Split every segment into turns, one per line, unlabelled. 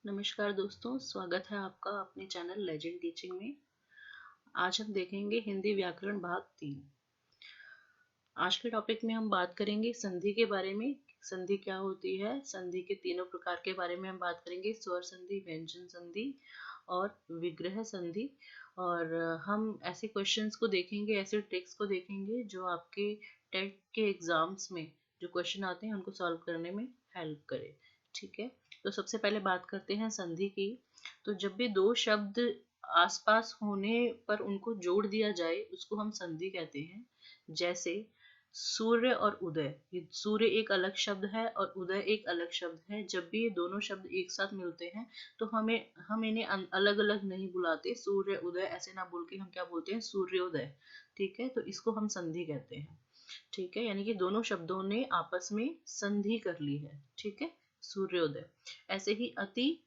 नमस्कार दोस्तों, स्वागत है आपका अपने चैनल लेजेंड टीचिंग में। आज हम देखेंगे हिंदी व्याकरण भाग 3। आज के टॉपिक में हम बात करेंगे संधि के बारे में। संधि क्या होती है, संधि के तीनों प्रकार के बारे में हम बात करेंगे, स्वर संधि, व्यंजन संधि और विग्रह संधि। और हम ऐसे क्वेश्चंस को देखेंगे, ऐसे ट्रिक्स को देखेंगे जो आपके टेट के एग्जाम्स में जो क्वेश्चन आते हैं उनको सॉल्व करने में हेल्प करे। ठीक है, तो सबसे पहले बात करते हैं संधि की। तो जब भी दो शब्द आसपास होने पर उनको जोड़ दिया जाए उसको हम संधि कहते हैं। जैसे सूर्य और उदय, ये सूर्य एक अलग शब्द है और उदय एक अलग शब्द है। जब भी ये दोनों शब्द एक साथ मिलते हैं तो हम इन्हें अलग अलग नहीं बुलाते, सूर्य उदय ऐसे ना बोल के हम क्या बोलते हैं, सूर्योदय। ठीक है, तो इसको हम संधि कहते हैं। ठीक है, यानी कि दोनों शब्दों ने आपस में संधि कर ली है। ठीक है, सूर्योदय। ऐसे ही अति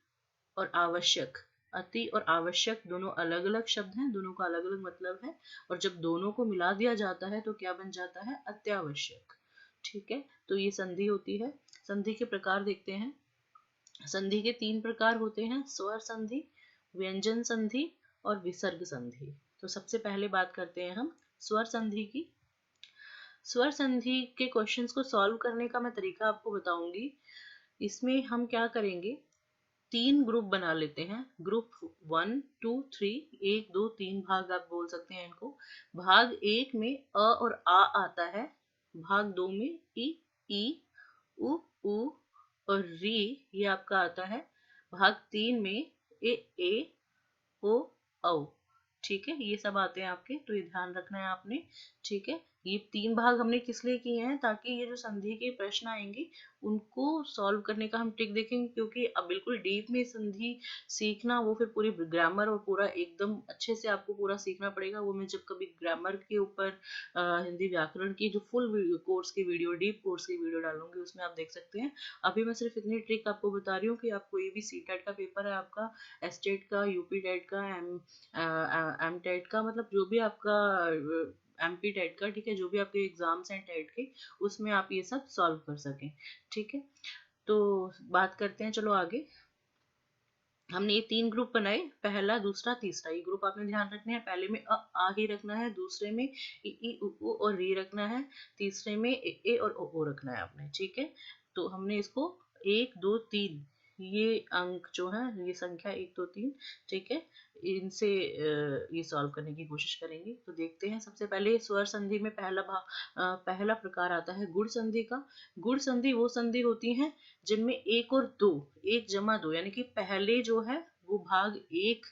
और आवश्यक, अति और आवश्यक दोनों अलग अलग शब्द हैं, दोनों का अलग अलग मतलब है। और जब दोनों को मिला दिया जाता है तो क्या बन जाता है, अत्यावश्यक। ठीक है, तो ये संधि होती है। संधि के प्रकार देखते हैं। संधि के 3 प्रकार होते हैं, स्वर संधि, व्यंजन संधि और विसर्ग संधि। तो सबसे पहले बात करते हैं हम स्वर संधि की। स्वर संधि के क्वेश्चंस को सॉल्व करने का मैं तरीका आपको बताऊंगी। इसमें हम क्या करेंगे, 3 ग्रुप बना लेते हैं। ग्रुप 1, 2, 3, 1, 2, 3 भाग आप बोल सकते हैं इनको। भाग 1 में अ और आ आता है। भाग 2 में ई, उ और री ये आपका आता है। भाग 3 में ए, ओ, औ। ठीक है, ये सब आते हैं आपके, तो ये ध्यान रखना है आपने। ठीक है, ये 3 भाग हमने किस लिए किए हैं, ताकि ये जो संधि के प्रश्न आएंगे उनको सॉल्व करने का हम ट्रिक देखेंगे। क्योंकि अब बिल्कुल डीप में संधि सीखना, वो फिर पूरी ग्रामर और पूरा एकदम अच्छे से आपको पूरा सीखना पड़ेगा। वो मैं जब कभी ग्रामर के ऊपर हिंदी व्याकरण की जो फुल कोर्स की वीडियो, डीप कोर्स की वीडियो डालूंगी, उसमें आप देख सकते हैं। अभी मैं सिर्फ इतनी ट्रिक आपको बता रही हूँ कि आप कोई भी सीटेट का पेपर है आपका, एसटेट का, यूपी टेट का, एम टेट का, मतलब जो भी आपका एमपी टेट का, ठीक है, जो भी आपके एग्जाम्स हैं टेट के, उसमें आप ये सब सॉल्व कर सकें। ठीक है, तो बात करते हैं, चलो आगे। हमने ये 3 ग्रुप बनाए, पहला, दूसरा, तीसरा। ये ग्रुप आपने ध्यान रखने हैं। पहले में आ ही रखना है, दूसरे में ई, उ और री रखना है, तीसरे में ए और ओ रखना है आपने। ठीक है, तो हमने इसको 1, 2, 3 ये अंक जो है, ये संख्या 1, 2, 3, ठीक है, इनसे ये सॉल्व करने की कोशिश करेंगे। तो देखते हैं, सबसे पहले स्वर संधि में पहला प्रकार आता है गुण संधि का। गुण संधि वो संधि होती है जिनमें 1 और 2, 1 जमा 2, यानी कि पहले जो है वो भाग 1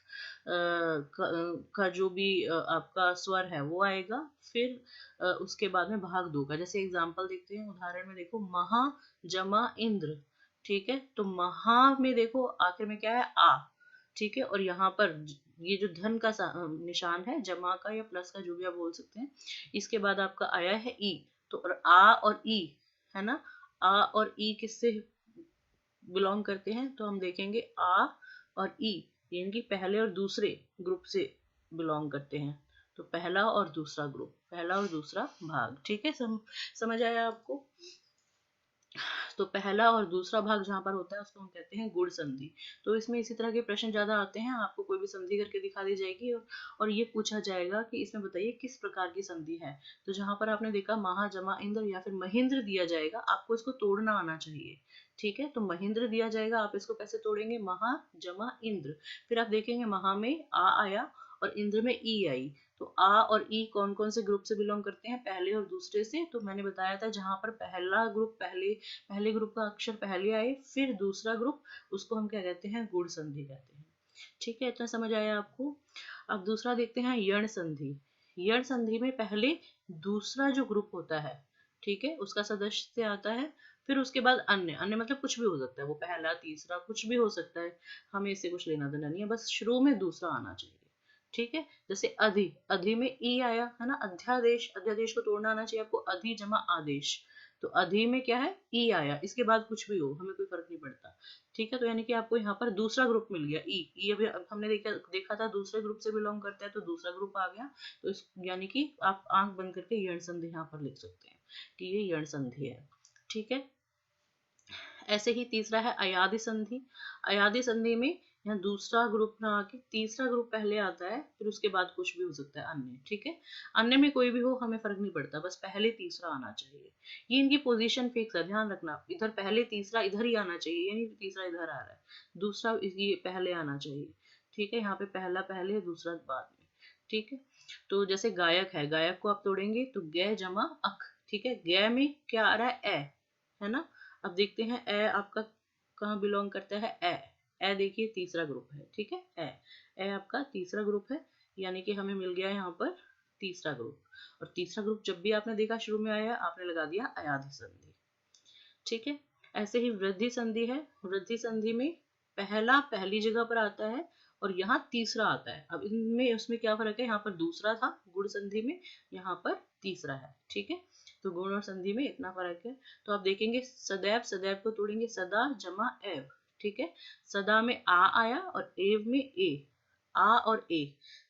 का जो भी आपका स्वर है वो आएगा। फिर उसके बाद में भाग 2 का, जैसे एग्जांपल देखते हैं, उदाहरण में देखो, महा जमा इंद्र। ठीक है, तो महा में देखो आखिर में क्या है, आ। ठीक है, और यहाँ पर ये जो धन का निशान है, जमा का या प्लस का, जो भी आप बोल सकते हैं, इसके बाद आपका आया है ई। तो और आ और ई है ना, आ और ई किससे बिलोंग करते हैं, तो हम देखेंगे आ और ई यानी कि पहले और दूसरे ग्रुप से बिलोंग करते हैं। तो पहला और दूसरा ग्रुप, पहला और दूसरा भाग। ठीक है, समझ आया आपको। तो पहला और दूसरा भाग जहां पर होता है उसको हम कहते हैं गुण संधि। तो इसमें इसी तरह के प्रश्न ज्यादा आते हैं, आपको कोई भी संधि करके दिखा दी जाएगी और ये पूछा जाएगा कि इसमें बताइए किस प्रकार की संधि है। तो जहां पर आपने देखा महा जमा इंद्र या फिर महेंद्र दिया जाएगा, आपको इसको तोड़ना आना चाहिए। ठीक है, तो महेंद्र दिया जाएगा, आप इसको कैसे तोड़ेंगे, महा जमा इंद्र। फिर आप देखेंगे महा में आ आया और इंद्र में ई आई। तो आ और ई कौन कौन से ग्रुप से बिलोंग करते हैं, पहले और दूसरे से। तो मैंने बताया था, जहां पर पहला ग्रुप पहले ग्रुप का अक्षर पहले आए, फिर दूसरा ग्रुप, उसको हम क्या कहते हैं, गुण संधि कहते हैं। ठीक है, इतना समझ आया आपको। अब दूसरा देखते हैं, यण संधि। यण संधि में पहले दूसरा जो ग्रुप होता है, ठीक है, उसका सदस्य से आता है। फिर उसके बाद अन्य, अन्य मतलब कुछ भी हो सकता है, वो पहला तीसरा कुछ भी हो सकता है, हमें इससे कुछ लेना देना नहीं है, बस शुरू में दूसरा आना चाहिए। ठीक है, जैसे अधि, अधि में ई आया है ना, अध्यादेश, अध्यादेश को तोड़ना आना चाहिए आपको, अधि जमा आदेश। तो अधि में क्या है, ई आया, इसके बाद कुछ भी हो हमें कोई फर्क नहीं पड़ता। ठीक है, तो यानी कि आपको यहाँ पर दूसरा ग्रुप मिल गया, ई अभी अब हमने देखा था दूसरे ग्रुप से बिलोंग करता है, तो दूसरा ग्रुप आ गया। तो इस यानी कि आप आंख बंद करके यण संधि यहाँ पर लिख सकते हैं कि ये यण संधि है। ठीक है, ऐसे ही तीसरा है अयादि संधि। अयादि संधि में यहाँ दूसरा ग्रुप ना आके तीसरा ग्रुप पहले आता है, फिर उसके बाद कुछ भी हो सकता है अन्य, ठीक है। अन्य में कोई भी हो हमें फर्क नहीं पड़ता, बस पहले तीसरा आना चाहिए। ये इनकी पोजीशन फिक्स है, ध्यान रखना, इधर पहले तीसरा इधर ही आना चाहिए, यानी तीसरा इधर आ रहा है, दूसरा ये पहले आना चाहिए, ठीक है। यहाँ पे पहला पहले, दूसरा बाद में, ठीक है। तो जैसे गायक है, गायक को आप तोड़ेंगे तो ग जमा अक, ठीक है। ग में क्या आ रहा है, ए, है ना। अब देखते हैं ए आपका कहाँ बिलोंग करता है, ए, ए देखिए तीसरा ग्रुप है, ठीक है। ए, ए आपका तीसरा ग्रुप है, यानी कि हमें मिल गया यहाँ पर तीसरा ग्रुप। और तीसरा ग्रुप जब भी आपने देखा शुरू में आया, आपने लगा दिया अयाधि संधि, ठीक है। ऐसे ही वृद्धि संधि है। वृद्धि संधि में पहला पहली जगह पर आता है और यहाँ तीसरा आता है। अब इनमें उसमें क्या फर्क है, यहाँ पर दूसरा था गुण संधि में, यहाँ पर तीसरा है, ठीक है। तो गुण और संधि में इतना फर्क है। तो आप देखेंगे सदैव, सदैव को तोड़ेंगे सदा जमा एव, ठीक है। सदा में आ आया और एव में ए, आ और ए।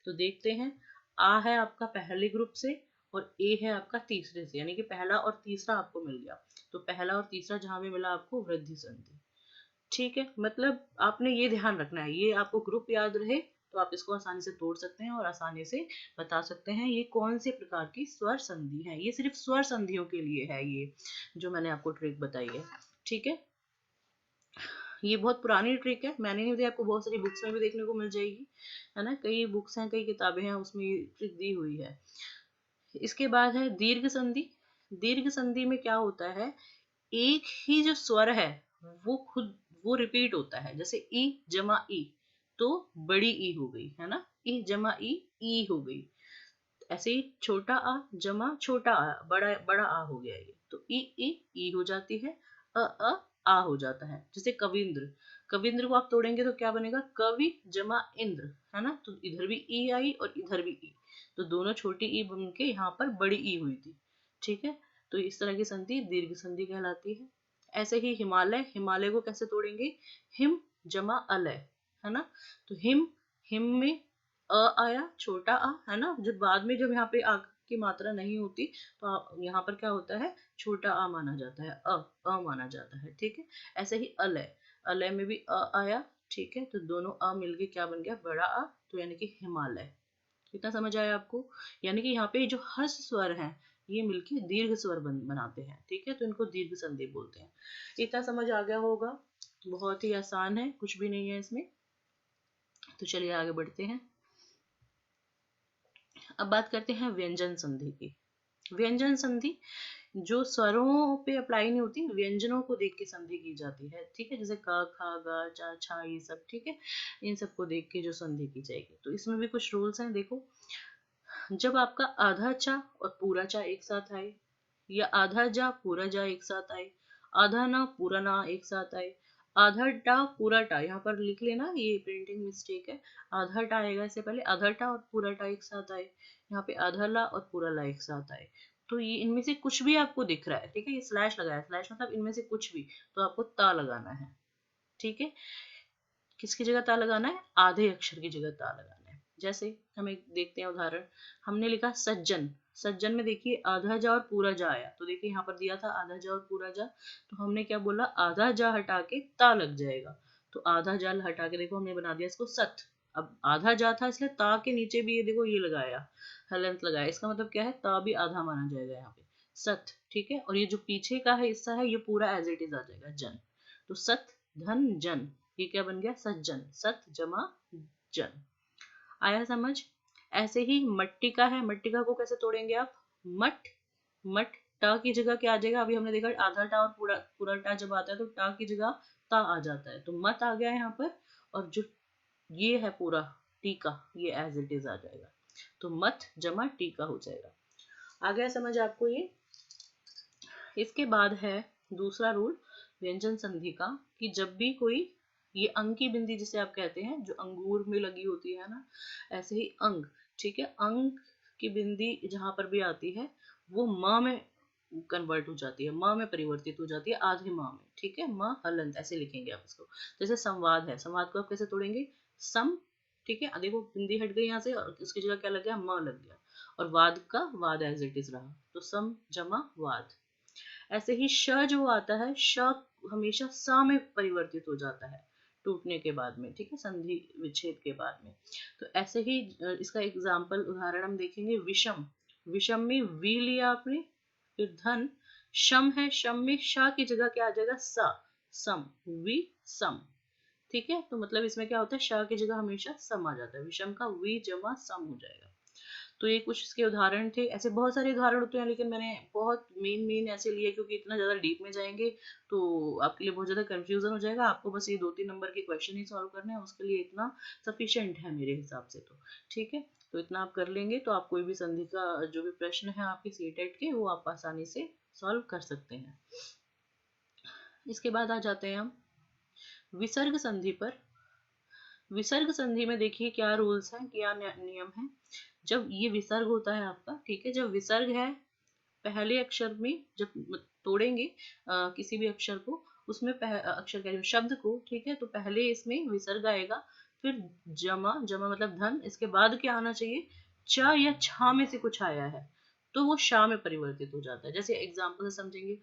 तो देखते हैं, आ है आपका पहले ग्रुप से और ए है आपका तीसरे से, यानी कि पहला और तीसरा आपको मिल गया। तो पहला और तीसरा जहां भी मिला आपको वृद्धि संधि, ठीक है। मतलब आपने ये ध्यान रखना है, ये आपको ग्रुप याद रहे तो आप इसको आसानी से तोड़ सकते हैं और आसानी से बता सकते हैं ये कौन से प्रकार की स्वर संधि है। ये सिर्फ स्वर संधियों के लिए है, ये जो मैंने आपको ट्रिक बताई है, ठीक है। ये बहुत पुरानी ट्रिक है, मैंने नहीं बताई, आपको बहुत सारी बुक्स में भी देखने को मिल जाएगी, है ना। कई बुक्स हैं, कई किताबें हैं, उसमें ये ट्रिक दी हुई है। इसके बाद है दीर्घ संधि। दीर्घ संधि में क्या होता है, एक ही जो स्वर है वो खुद वो रिपीट होता है। जैसे ई जमा ई, तो बड़ी ई हो गई, है ना। ई जमा ई हो गई। ऐसे ही छोटा आ जमा छोटा आ, बड़ा बड़ा आ हो गया ये, तो ई हो जाती है, अ आ हो जाता है। जैसे कविंद्र, कविंद्र को आप तोड़ेंगे तो क्या बनेगा, कवि जमा इंद्र, है ना। तो इधर भी ई आई और इधर भी ई, तो दोनों छोटी ई बन के यहाँ पर बड़ी ई हुई थी, ठीक है। तो इस तरह की संधि दीर्घ संधि कहलाती है। ऐसे ही हिमालय, हिमालय को कैसे तोड़ेंगे, हिम जमा अलय, है ना। तो हिम, हिम में आया छोटा आ, है ना। जब बाद में जब यहाँ पे आ की मात्रा नहीं होती तो यहाँ पर क्या होता है, छोटा आ माना जाता है, अ माना जाता है, ठीक है। ऐसे ही अलय, अलय में भी आया, ठीक है। तो दोनों आ मिलके क्या बन गया, बड़ा आ, तो यानी कि हिमालय। कितना समझ आया आपको, यानी कि यहाँ पे जो हर्ष स्वर है ये मिलके दीर्घ स्वर बनाते हैं, ठीक है। तो इनको दीर्घ संधि बोलते हैं। इतना समझ आ गया होगा, बहुत ही आसान है, कुछ भी नहीं है इसमें। तो चलिए आगे बढ़ते हैं। अब बात करते हैं व्यंजन संधि की। व्यंजन संधि जो स्वरों पे अप्लाई नहीं होती, व्यंजनों को देख के संधि की जाती है, ठीक है। जैसे क ख ग च छ ये सब, ठीक है। इन सबको देख के जो संधि की जाएगी, तो इसमें भी कुछ रूल्स हैं, देखो। जब आपका आधा चा और पूरा चा एक साथ आए, या आधा जा पूरा जा एक साथ आए, आधा ना पूरा ना एक साथ आए, आधा टा पूरा टा, यहाँ पर लिख लेना, ये प्रिंटिंग मिस्टेक है। आधा टा आएगा इससे पहले, आधा टा और पूरा टा एक साथ आए, यहाँ पे आधा ला और पूरा ला एक साथ आए। तो ये इनमें से कुछ भी आपको दिख रहा है, ठीक है। ये स्लैश लगाया, स्लैश मतलब इनमें से कुछ भी, तो आपको ता लगाना है, ठीक है। किसकी जगह ता लगाना है, आधे अक्षर की जगह ता लगाना है। जैसे हम एक देखते हैं उदाहरण, हमने लिखा सज्जन, सज्जन में देखिए आधा जा और पूरा जा आया, तो देखिए यहाँ पर दिया था आधा जा और पूरा जा, तो हमने क्या बोला, आधा जा हटा के ता लग जाएगा। तो आधा जा हटा के देखो हमने बना दिया इसको सत। अब आधा जा था इसलिए ता के नीचे भी ये देखो ये लगाया, हलंत लगाया, इसका मतलब क्या है, ता भी आधा माना जाएगा यहाँ पे, सत, ठीक है। और ये जो पीछे का है हिस्सा है ये पूरा एज इट इज आ जाएगा, जन। तो सत धन जन, ये क्या बन गया, सज्जन, सत जमा जन। आया समझ। ऐसे ही मट्टिका है, मट्टिका को कैसे तोड़ेंगे आप, मट, मट टा की जगह क्या आ जाएगा, अभी हमने देखा आधा टा और पूरा पूरा टा जब आता है तो टा की जगह ता आ जाता है, तो मत आ गया यहाँ पर। और जो ये है पूरा टीका, ये एज इट इज आ जाएगा, तो मत जमा टीका हो जाएगा। आ गया समझ आपको ये। इसके बाद है दूसरा रूल व्यंजन संधि का, कि जब भी कोई ये अंग की बिंदी जिसे आप कहते हैं, जो अंगूर में लगी होती है ना, ऐसे ही अंग, ठीक है। अंग की बिंदी जहां पर भी आती है वो म में कन्वर्ट हो जाती है, म में परिवर्तित हो जाती है, आधे म में, ठीक है। म हलंत ऐसे लिखेंगे आप इसको। जैसे संवाद है, संवाद को आप कैसे तोड़ेंगे, सम, ठीक है। देखो बिंदी हट गई यहाँ से और उसकी जगह क्या लग गया, म लग गया। और वाद का वाद एज इट इज रहा, तो सम जमा वाद। ऐसे ही श जो आता है, श हमेशा सा में परिवर्तित हो जाता है टूटने के बाद में, ठीक है, संधि विच्छेद के बाद में। तो ऐसे ही इसका एग्जाम्पल उदाहरण हम देखेंगे, विषम। विषम में वी लिया आपने, फिर धन, शम है, शम में शा की जगह क्या आ जाएगा, सा, सम, वी सम, ठीक है। तो मतलब इसमें क्या होता है, शा की जगह हमेशा सम आ जाता है, विषम का वी जमा सम हो जाएगा। तो ये कुछ इसके उदाहरण थे। ऐसे बहुत सारे उदाहरण होते हैं, लेकिन मैंने बहुत मेन ऐसे लिए क्योंकि इतना ज़्यादा डीप में जाएंगे तो आपके लिए बहुत ज़्यादा कंफ्यूजन हो जाएगा। आपको बस ये 2-3 नंबर के क्वेश्चन ही सॉल्व करने हैं, उसके लिए इतना सफिशिएंट है मेरे हिसाब से। तो ठीक है, तो इतना आप कर लेंगे तो आप कोई भी संधि का जो भी प्रश्न है आपके सीटेट के, वो आप आसानी से सॉल्व कर सकते हैं। इसके बाद आ जाते हैं हम विसर्ग संधि पर। विसर्ग संधि में देखिए क्या रूल्स हैं, क्या नियम है। जब ये विसर्ग होता है आपका, ठीक है, जब विसर्ग है पहले अक्षर में, जब तोड़ेंगे किसी भी अक्षर को, उसमें अक्षर कह रही हूँ, शब्द को, ठीक है, तो पहले इसमें विसर्ग आएगा, फिर जमा, जमा मतलब धन, इसके बाद क्या आना चाहिए, च या छ में से कुछ आया है तो वो शा में परिवर्तित हो जाता है। जैसे एग्जाम्पल से समझेंगे,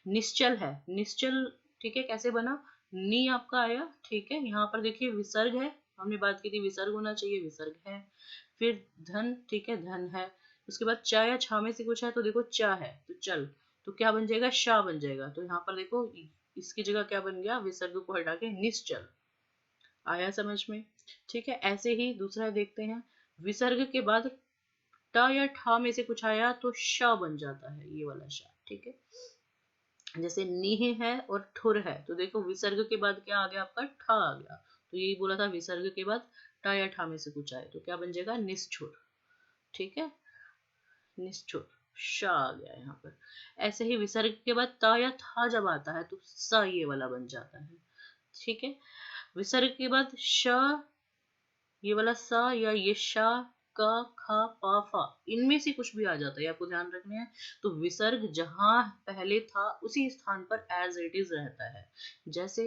निश्चल है, निश्चल, ठीक है, कैसे बना, नी आपका आया, ठीक है, यहाँ पर देखिए विसर्ग है, हमने बात की थी विसर्ग होना चाहिए, विसर्ग है, फिर धन, ठीक है, धन है, उसके बाद च या छ में से कुछ है तो देखो च है तो चल, तो क्या बन जाएगा, शा बन जाएगा। तो यहाँ पर देखो इसकी जगह क्या बन गया, विसर्ग को हटा के निश्चल। आया समझ में, ठीक है। ऐसे ही दूसरा देखते हैं, विसर्ग के बाद ट या ठ में से कुछ आया तो श बन जाता है, ये वाला श, ठीक है। जैसे निह है और ठुर है, तो देखो विसर्ग के बाद क्या आ गया आपका, ठ आ गया, तो यही बोला था विसर्ग के बाद ट या ठ में से कुछ आए तो क्या बन जाएगा, निष्ठुर, ठीक है, निष्ठुर, श आ गया यहाँ पर। ऐसे ही विसर्ग के बाद त या था जब आता है तो स ये वाला बन जाता है, ठीक है। विसर्ग के बाद श, ये वाला स या ये श, क, ख, प, फ, इनमें से कुछ भी आ जाता है, आपको ध्यान रखना है। तो विसर्ग जहां पहले था उसी स्थान पर एज इट इज रहता है। जैसे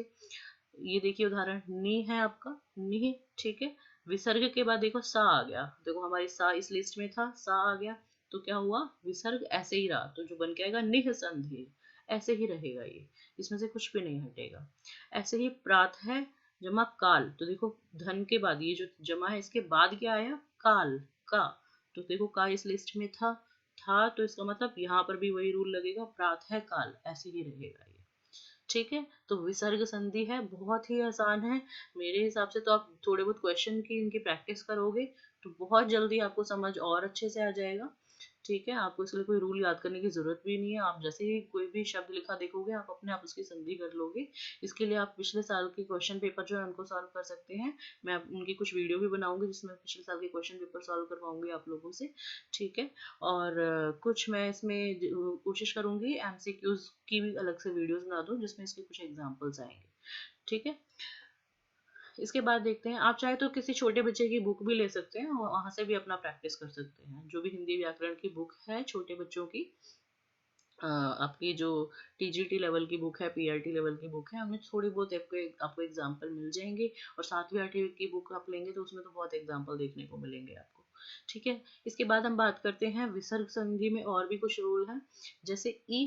ये देखिए उदाहरण, नी है आपका, नी, ठीक है, विसर्ग के बाद देखो सा आ गया, देखो हमारी सा इस लिस्ट में था, सा आ गया, तो क्या हुआ, विसर्ग ऐसे ही रहा, तो जो बन के आएगा निह संधि, ऐसे ही रहेगा ये, इसमें से कुछ भी नहीं हटेगा। ऐसे ही प्रात है जमा काल, तो देखो धन के बाद ये जो जमा है इसके बाद क्या आया, काल, का, तो देखो का इस लिस्ट में था तो इसका मतलब यहाँ पर भी वही रूल लगेगा, प्रात है काल, ऐसे ही रहेगा ये, ठीक है। तो विसर्ग संधि है, बहुत ही आसान है मेरे हिसाब से। तो आप थोड़े बहुत क्वेश्चन की इनकी प्रैक्टिस करोगे तो बहुत जल्दी आपको समझ और अच्छे से आ जाएगा, ठीक है। आपको इसके लिए कोई रूल याद करने की जरूरत भी नहीं है, आप जैसे ही कोई भी शब्द लिखा देखोगे आप अपने आप उसकी संधि कर लोगे। इसके लिए आप पिछले साल के क्वेश्चन पेपर जो है उनको सॉल्व कर सकते हैं, मैं उनकी कुछ वीडियो भी बनाऊंगी जिसमें पिछले साल के क्वेश्चन पेपर सॉल्व करवाऊंगी आप लोगों से, ठीक है। और कुछ मैं इसमें कोशिश करूंगी एमसीक्यूज की भी अलग से वीडियोस बना दूं जिसमें इसके कुछ एग्जांपल्स आएंगे, ठीक है। इसके बाद देखते हैं, आप चाहे तो किसी छोटे बच्चे की बुक भी ले सकते हैं और वहां से भी अपना प्रैक्टिस कर सकते हैं। जो भी हिंदी व्याकरण की बुक है छोटे बच्चों की, आपकी जो टीजीटी लेवल की बुक है, पीआरटी लेवल की बुक है, उनमें थोड़ी बहुत आपको एग्जाम्पल मिल जाएंगे। और 7वीं 8वीं की बुक आप लेंगे तो उसमें तो बहुत एग्जाम्पल देखने को मिलेंगे आपको, ठीक है। इसके बाद हम बात करते हैं विसर्ग संधि में और भी कुछ रूल हैं। जैसे ई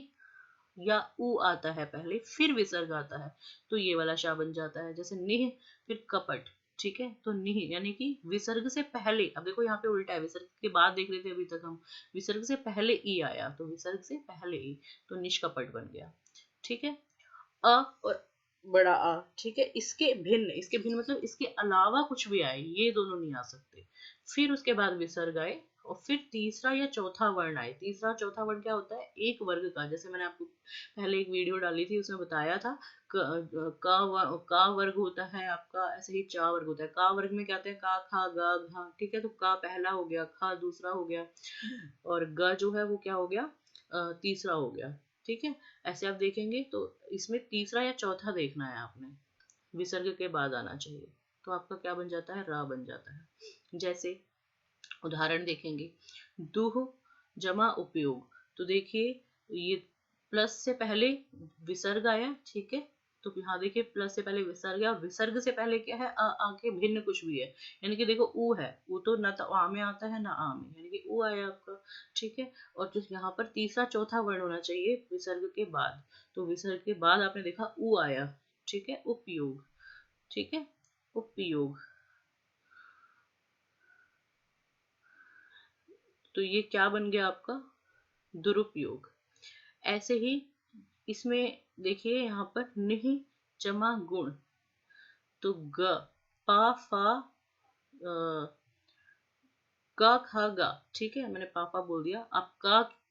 या उ आता है पहले, फिर विसर्ग आता है तो ये वाला शा बन जाता है। जैसे निह, फिर कपट, ठीक है, तो निह यानी कि विसर्ग से पहले, अब देखो यहाँ पे उल्टा है, विसर्ग के बाद देख रहे थे अभी तक हम, विसर्ग से पहले ई आया तो विसर्ग से पहले ई, तो निष्कपट बन गया, ठीक है। अ और बड़ा आ, ठीक है, इसके भिन्न मतलब इसके अलावा कुछ भी आए, ये दोनों नहीं आ सकते। फिर उसके बाद विसर्ग आए और फिर तीसरा या चौथा वर्ण आए। तीसरा चौथा वर्ण क्या होता है, एक वर्ग का, जैसे मैंने आपको पहले एक वीडियो डाली थी उसमें बताया था, का वर्ग होता है आपका, ऐसे ही चा वर्ग होता है। का वर्ग में क्या आते हैं, का, खा, गा, घा, ठीक है, तो का पहला हो गया, खा दूसरा हो गया, और ग जो है वो क्या हो गया, तीसरा हो गया, ठीक है। ऐसे आप देखेंगे तो इसमें तीसरा या चौथा देखना है आपने, विसर्ग के बाद आना चाहिए, तो आपका क्या बन जाता है, रा बन जाता है। जैसे उदाहरण देखेंगे, दुह जमा उपयोग, तो देखिए ये प्लस से पहले विसर्ग आया, ठीक है, तो यहाँ देखिए प्लस से पहले विसर्ग है, और विसर्ग से पहले क्या है, आके भिन्न कुछ भी है, यानी कि देखो ऊ है, ऊ तो ना तो आ में आता है ना आ में, यानी कि ऊ आया आपका। ठीक है, और जो यहाँ पर तीसरा चौथा वर्ण होना चाहिए विसर्ग के बाद, तो विसर्ग के बाद आपने देखा ऊ आया। ठीक है, उपयोग। ठीक है, उपयोग। तो ये क्या बन गया आपका, दुरुपयोग। ऐसे ही इसमें देखिए यहाँ पर निह जमा गुण, तो ग, पा फा का खा गा। ठीक है, मैंने पापा बोल दिया। अब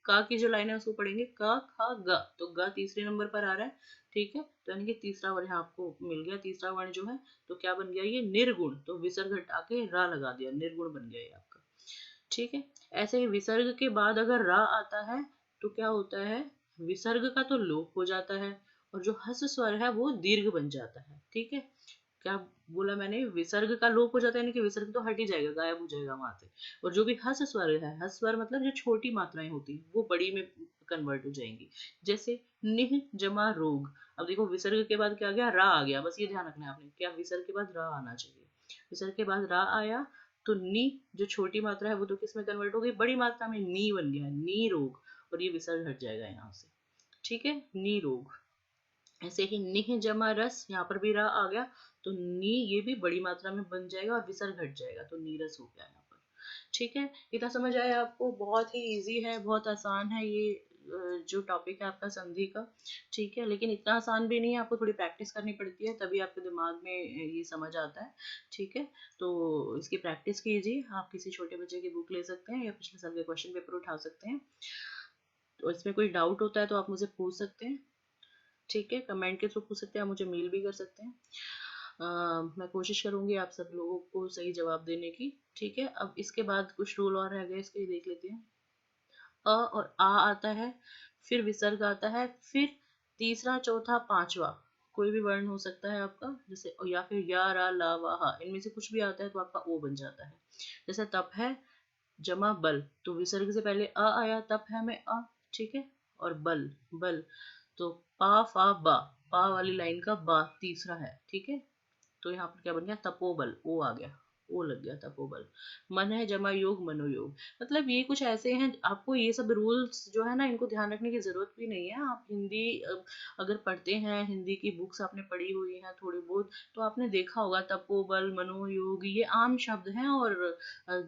का की जो लाइन है उसको पढ़ेंगे, का खा गा, तो ग तीसरे नंबर पर आ रहा है। ठीक है, तो यानी कि तीसरा वर्ण यहाँ आपको मिल गया, तीसरा वर्ण जो है, तो क्या बन गया ये, निर्गुण, तो विसर्ग हटा के रा लगा दिया, निर्गुण बन गया ये आपका। ठीक है, ऐसे ही विसर्ग के बाद अगर रा आता है तो क्या होता है, विसर्ग का तो लोप हो जाता है, और जो हस स्वर है वो दीर्घ बन जाता है। ठीक है, क्या बोला मैंने, विसर्ग का लोप हो जाता है, यानी कि विसर्ग तो हट ही जाएगा, गायब हो जाएगा वहां से, और जो भी हस स्वर है, हस स्वर मतलब जो छोटी मात्राएं होती है वो बड़ी में कन्वर्ट हो जाएंगी। जैसे निह जमा रोग, अब देखो विसर्ग के बाद क्या आ गया, रा आ गया, बस ये ध्यान रखना है आपने, क्या विसर्ग के बाद रा आना चाहिए, विसर्ग के बाद रा आया, तो नी जो छोटी मात्रा है वो तो किस में कन्वर्ट हो गई, बड़ी मात्रा में, नी बन गया, नी रोग, और ये विसर्ग हट जाएगा यहाँ से। ठीक है, नी रोग। ऐसे ही निह जमा रस, यहाँ पर भी रा आ गया, तो नी ये भी बड़ी मात्रा में बन जाएगा और विसर्ग हट जाएगा, तो नीरस हो गया यहाँ पर। ठीक है, इतना समझ आया आपको, बहुत ही इजी है, बहुत आसान है ये जो टॉपिक है आपका संधि का। ठीक है, लेकिन इतना आसान भी नहीं है, आपको थोड़ी प्रैक्टिस करनी पड़ती है, तभी आपके दिमाग में ये समझ आता है। ठीक है, तो इसकी प्रैक्टिस कीजिए, आप किसी छोटे बच्चे की बुक ले सकते हैं या पिछले साल के क्वेश्चन पेपर उठा सकते हैं, तो इसमें कोई डाउट होता है तो आप मुझे पूछ सकते हैं। ठीक है, कमेंट के थ्रू पूछ सकते हैं, आप मुझे मेल भी कर सकते हैं। मैं कोशिश करूंगी आप सब लोगों को सही जवाब देने की। ठीक है, अब इसके बाद कुछ रूल और रह गए, इसके देख लेते हैं। अ और आ आता है, फिर विसर्ग आता है, फिर तीसरा चौथा पांचवा कोई भी वर्ण हो सकता है आपका, जैसे या फिर या रा ला वा हा, इनमें से कुछ भी आता है तो आपका ओ बन जाता है। जैसे तप है जमा बल, तो विसर्ग से पहले अ आया, तप है में अ। ठीक है, और बल, बल, तो पा फा बा, पा वाली लाइन का बा तीसरा है। ठीक है, तो यहाँ पर क्या बन गया, तपोबल, ओ आ गया, ओ लग गया, तपोबल। मन है जमा योग, मनोयोग, मतलब ये कुछ ऐसे हैं, आपको ये सब रूल्स जो है ना, इनको ध्यान रखने की जरूरत भी नहीं है। आप हिंदी अगर पढ़ते हैं, हिंदी की बुक्स आपने पढ़ी हुई है थोड़ी बहुत, तो आपने देखा होगा तपोबल, मनोयोग, ये आम शब्द हैं, और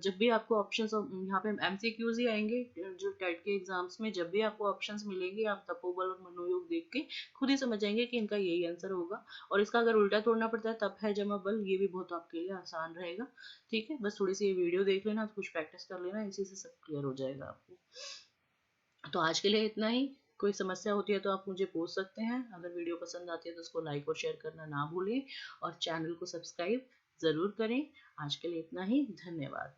जब भी आपको ऑप्शंस, यहाँ पे एमसीक्यूज ही आएंगे जो टेट के एग्जाम्स में, जब भी आपको ऑप्शंस मिलेंगे, आप तपोबल और मनोयोग देख के खुद ही समझ जाएंगे कि इनका यही आंसर होगा। और इसका अगर उल्टा तोड़ना पड़ता है, तब है जमा बल, ये भी बहुत आपके लिए आसान रहेगा। ठीक है, बस थोड़ी सी ये वीडियो देख लेना, कुछ प्रैक्टिस कर लेना, इसी से सब क्लियर हो जाएगा आपको। तो आज के लिए इतना ही, कोई समस्या होती है तो आप मुझे पूछ सकते हैं। अगर वीडियो पसंद आती है तो उसको लाइक और शेयर करना ना भूलें, और चैनल को सब्सक्राइब ज़रूर करें। आज के लिए इतना ही, धन्यवाद।